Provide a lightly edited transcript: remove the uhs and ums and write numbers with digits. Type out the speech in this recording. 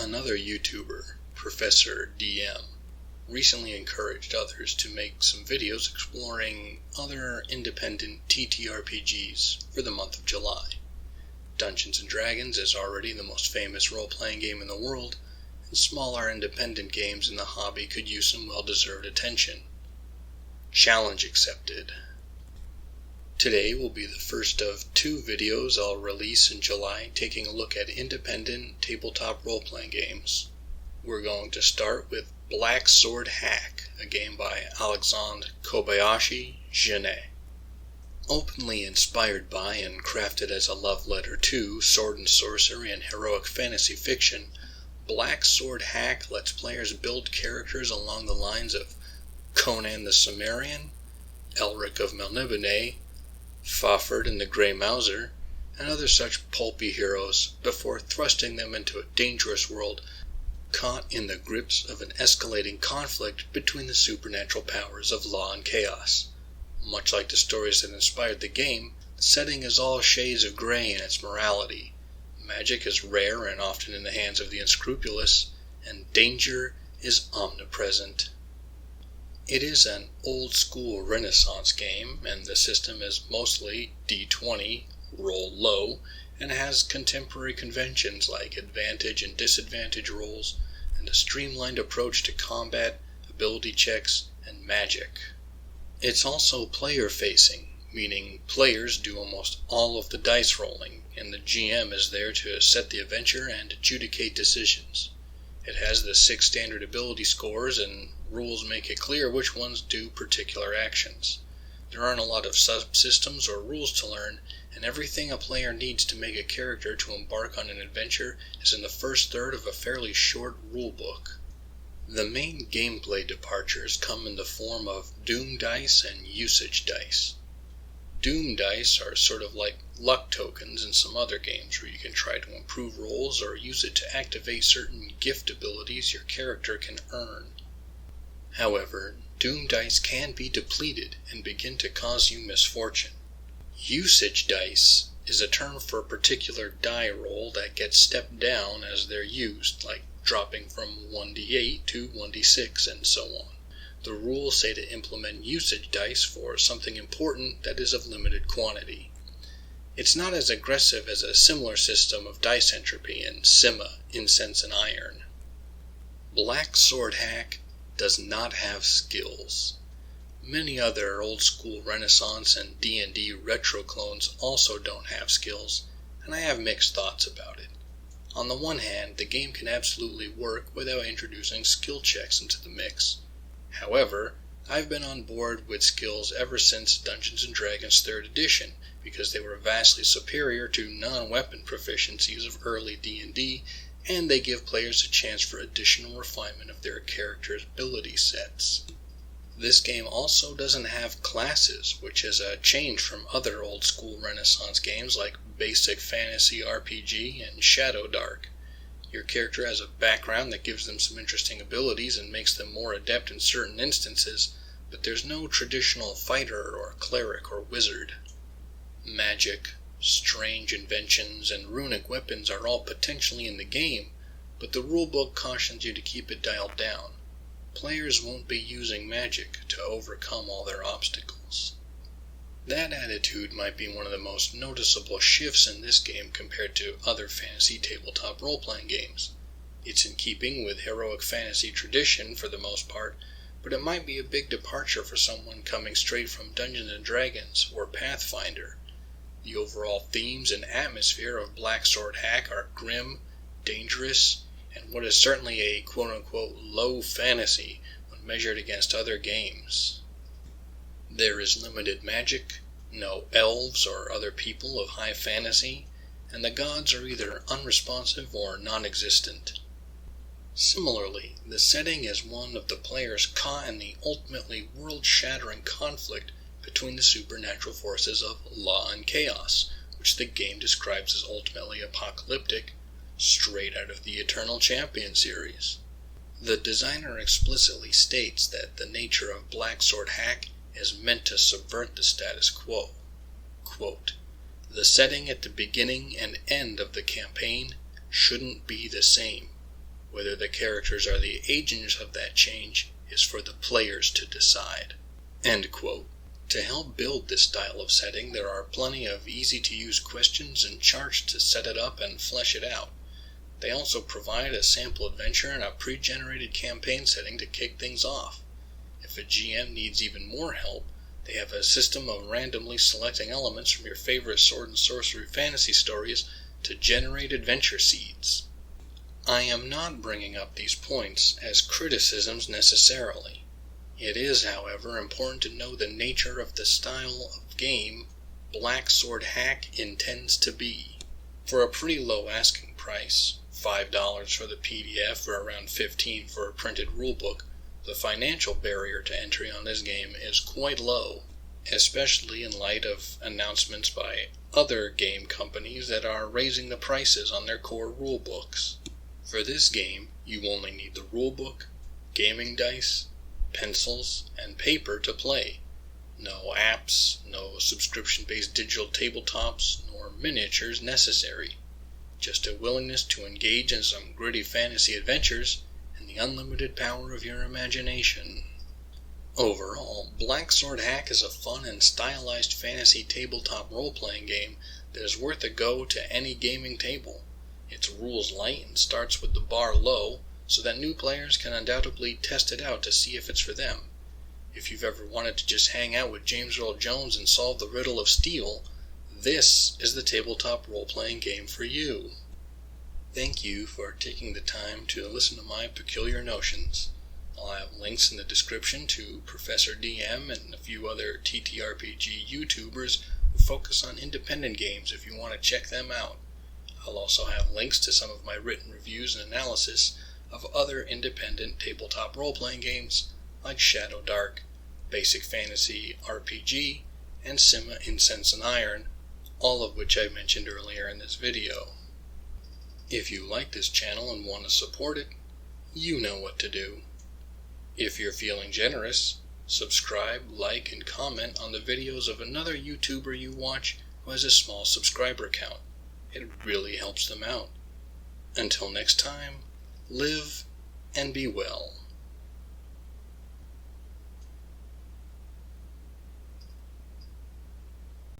Another YouTuber, Professor DM, recently encouraged others to make some videos exploring other independent TTRPGs for the month of July. Dungeons & Dragons is already the most famous role-playing game in the world, and smaller independent games in the hobby could use some well-deserved attention. Challenge accepted. Today will be the first of 2 videos I'll release in July taking a look at independent tabletop role-playing games. We're going to start with Black Sword Hack, a game by Alexandre Kobayashi-Genet. Openly inspired by and crafted as a love letter to sword and sorcery and heroic fantasy fiction, Black Sword Hack lets players build characters along the lines of Conan the Cimmerian, Elric of Melniboné, Fafhrd and the Grey Mouser, and other such pulpy heroes before thrusting them into a dangerous world caught in the grips of an escalating conflict between the supernatural powers of law and chaos. Much like the stories that inspired the game, the setting is all shades of grey in its morality. Magic is rare and often in the hands of the unscrupulous, and danger is omnipresent. It is an old-school Renaissance game, and the system is mostly D20, roll low, and has contemporary conventions like advantage and disadvantage rolls, and a streamlined approach to combat, ability checks, and magic. It's also player-facing, meaning players do almost all of the dice rolling, and the GM is there to set the adventure and adjudicate decisions. It has the 6 standard ability scores, and rules make it clear which ones do particular actions. There aren't a lot of subsystems or rules to learn, and everything a player needs to make a character to embark on an adventure is in the first third of a fairly short rulebook. The main gameplay departures come in the form of Doom dice and usage dice. Doom dice are sort of like luck tokens in some other games where you can try to improve rolls or use it to activate certain gift abilities your character can earn. However, Doom dice can be depleted and begin to cause you misfortune. Usage dice is a term for a particular die roll that gets stepped down as they're used, like dropping from 1d8 to 1d6 and so on. The rules say to implement usage dice for something important that is of limited quantity. It's not as aggressive as a similar system of dice entropy in Sima, Incense and Iron. Black Sword Hack does not have skills. Many other old-school Renaissance and D&D retro clones also don't have skills, and I have mixed thoughts about it. On the one hand, the game can absolutely work without introducing skill checks into the mix. However, I've been on board with skills ever since Dungeons & Dragons 3rd edition, because they were vastly superior to non-weapon proficiencies of early D&D, and they give players a chance for additional refinement of their characters' ability sets. This game also doesn't have classes, which is a change from other old-school Renaissance games like Basic Fantasy RPG and Shadow Dark. Your character has a background that gives them some interesting abilities and makes them more adept in certain instances, but there's no traditional fighter or cleric or wizard. Magic, strange inventions, and runic weapons are all potentially in the game, but the rulebook cautions you to keep it dialed down. Players won't be using magic to overcome all their obstacles. That attitude might be one of the most noticeable shifts in this game compared to other fantasy tabletop role-playing games. It's in keeping with heroic fantasy tradition for the most part, but it might be a big departure for someone coming straight from Dungeons & Dragons or Pathfinder. The overall themes and atmosphere of Black Sword Hack are grim, dangerous, and what is certainly a quote-unquote low fantasy when measured against other games. There is limited magic, no elves or other people of high fantasy, and the gods are either unresponsive or non-existent. Similarly, the setting is one of the players caught in the ultimately world-shattering conflict between the supernatural forces of law and chaos, which the game describes as ultimately apocalyptic, straight out of the Eternal Champion series. The designer explicitly states that the nature of Black Sword Hack is meant to subvert the status quo. Quote, "The setting at the beginning and end of the campaign shouldn't be the same. Whether the characters are the agents of that change is for the players to decide." End quote. To help build this style of setting, there are plenty of easy-to-use questions and charts to set it up and flesh it out. They also provide a sample adventure and a pre-generated campaign setting to kick things off. If a GM needs even more help, they have a system of randomly selecting elements from your favorite sword and sorcery fantasy stories to generate adventure seeds. I am not bringing up these points as criticisms necessarily. It is, however, important to know the nature of the style of game Black Sword Hack intends to be. For a pretty low asking price, $5 for the PDF or around $15 for a printed rulebook, the financial barrier to entry on this game is quite low, especially in light of announcements by other game companies that are raising the prices on their core rulebooks. For this game, you only need the rulebook, gaming dice, pencils, and paper to play. No apps, no subscription-based digital tabletops, nor miniatures necessary. Just a willingness to engage in some gritty fantasy adventures and the unlimited power of your imagination. Overall, Black Sword Hack is a fun and stylized fantasy tabletop role-playing game that is worth a go to any gaming table. It's rules light and starts with the bar low, so that new players can undoubtedly test it out to see if it's for them. If you've ever wanted to just hang out with James Earl Jones and solve the riddle of steel, this is the tabletop role-playing game for you. Thank you for taking the time to listen to my peculiar notions. I'll have links in the description to Professor DM and a few other TTRPG YouTubers who focus on independent games if you want to check them out. I'll also have links to some of my written reviews and analysis of other independent tabletop role-playing games like Shadow Dark, Basic Fantasy RPG, and Sima Incense and Iron, all of which I mentioned earlier in this video. If you like this channel and want to support it, you know what to do. If you're feeling generous, subscribe, like, and comment on the videos of another YouTuber you watch who has a small subscriber count. It really helps them out. Until next time, live and be well.